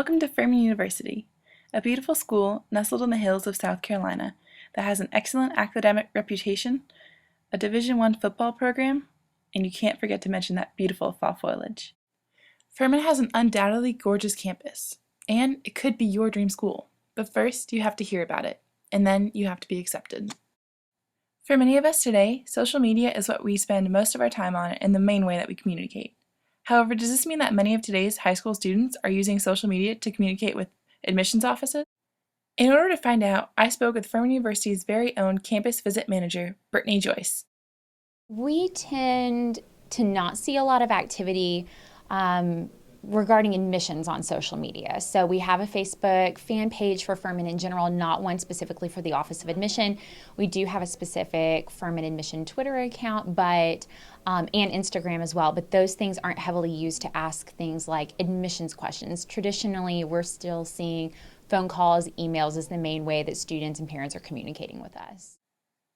Welcome to Furman University, a beautiful school nestled in the hills of South Carolina that has an excellent academic reputation, a Division I football program, and you can't forget to mention that beautiful fall foliage. Furman has an undoubtedly gorgeous campus, and it could be your dream school, but first you have to hear about it, and then you have to be accepted. For many of us today, social media is what we spend most of our time on and the main way that we communicate. However, does this mean that many of today's high school students are using social media to communicate with admissions offices? In order to find out, I spoke with Furman University's very own campus visit manager, Brittany Joyce. We tend to not see a lot of activity regarding admissions on social media. So we have a Facebook fan page for Furman in general, not one specifically for the Office of Admission. We do have a specific Furman Admission Twitter account, but and Instagram as well, but those things aren't heavily used to ask things like admissions questions. Traditionally, we're still seeing phone calls, emails as the main way that students and parents are communicating with us.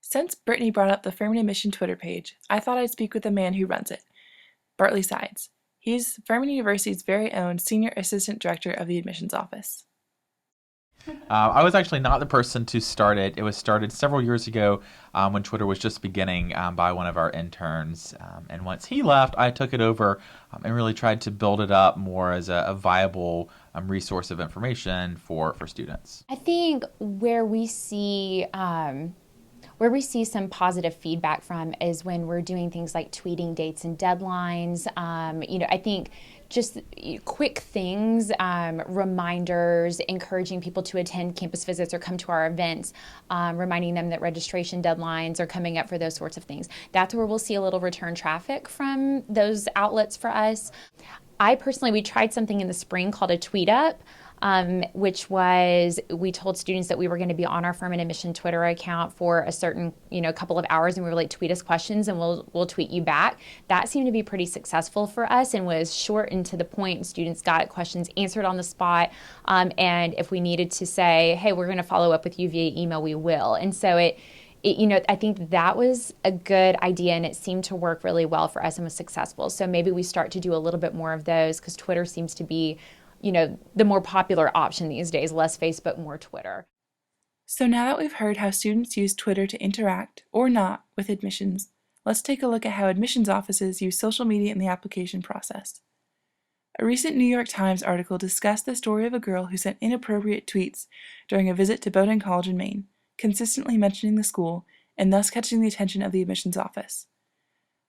Since Brittany brought up the Furman Admission Twitter page, I thought I'd speak with the man who runs it, Bartley Sides. He's Furman University's very own Senior Assistant Director of the Admissions Office. I was actually not the person to start it. It was started several years ago when Twitter was just beginning by one of our interns. And once he left, I took it over and really tried to build it up more as a viable resource of information for students. I think where we see some positive feedback from is when we're doing things like tweeting dates and deadlines. I think just quick things, reminders, encouraging people to attend campus visits or come to our events, reminding them that registration deadlines are coming up for those sorts of things. That's where we'll see a little return traffic from those outlets for us. We tried something in the spring called a tweet up. Which was, we told students that we were going to be on our Furman Admission Twitter account for a certain, couple of hours, and we were like, tweet us questions and we'll tweet you back. That seemed to be pretty successful for us and was short and to the point. Students got questions answered on the spot. And if we needed to say, hey, we're going to follow up with you via email, we will. And so I think that was a good idea and it seemed to work really well for us and was successful. So maybe we start to do a little bit more of those because Twitter seems to be the more popular option these days, less Facebook, more Twitter. So now that we've heard how students use Twitter to interact, or not, with admissions, let's take a look at how admissions offices use social media in the application process. A recent New York Times article discussed the story of a girl who sent inappropriate tweets during a visit to Bowdoin College in Maine, consistently mentioning the school and thus catching the attention of the admissions office.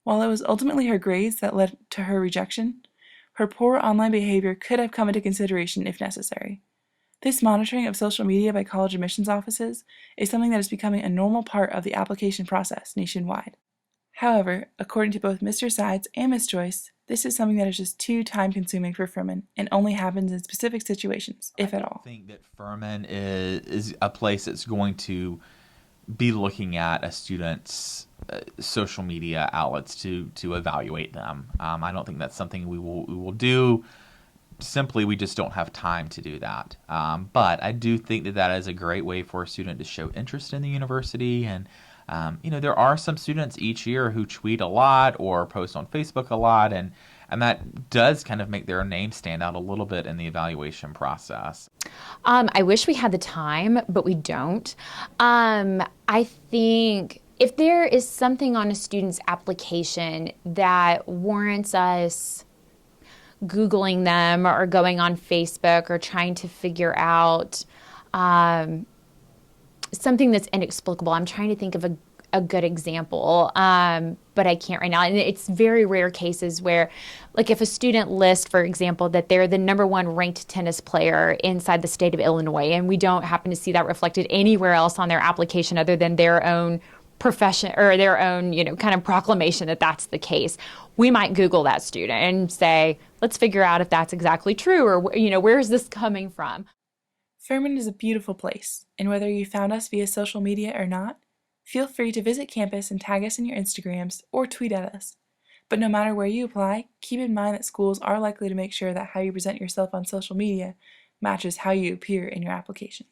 While it was ultimately her grades that led to her rejection, her poor online behavior could have come into consideration if necessary. This monitoring of social media by college admissions offices is something that is becoming a normal part of the application process nationwide. However, according to both Mr. Sides and Ms. Joyce, this is something that is just too time-consuming for Furman and only happens in specific situations, if at all. I think that Furman is a place that's going to be looking at a student's social media outlets to evaluate them. I don't think that's something we will do. Simply, we just don't have time to do that. But I do think that is a great way for a student to show interest in the university. And there are some students each year who tweet a lot or post on Facebook a lot, and that does kind of make their name stand out a little bit in the evaluation process. I wish we had the time, but we don't. I think if there is something on a student's application that warrants us Googling them or going on Facebook or trying to figure out something that's inexplicable, I'm trying to think of a good example, but I can't right now. And it's very rare cases where, like if a student lists, for example, that they're the #1 ranked tennis player inside the state of Illinois, and we don't happen to see that reflected anywhere else on their application other than their own profession or their own, kind of proclamation that that's the case. We might Google that student and say, let's figure out if that's exactly true or, where is this coming from? Furman is a beautiful place, and whether you found us via social media or not, feel free to visit campus and tag us in your Instagrams or tweet at us. But no matter where you apply, keep in mind that schools are likely to make sure that how you present yourself on social media matches how you appear in your application.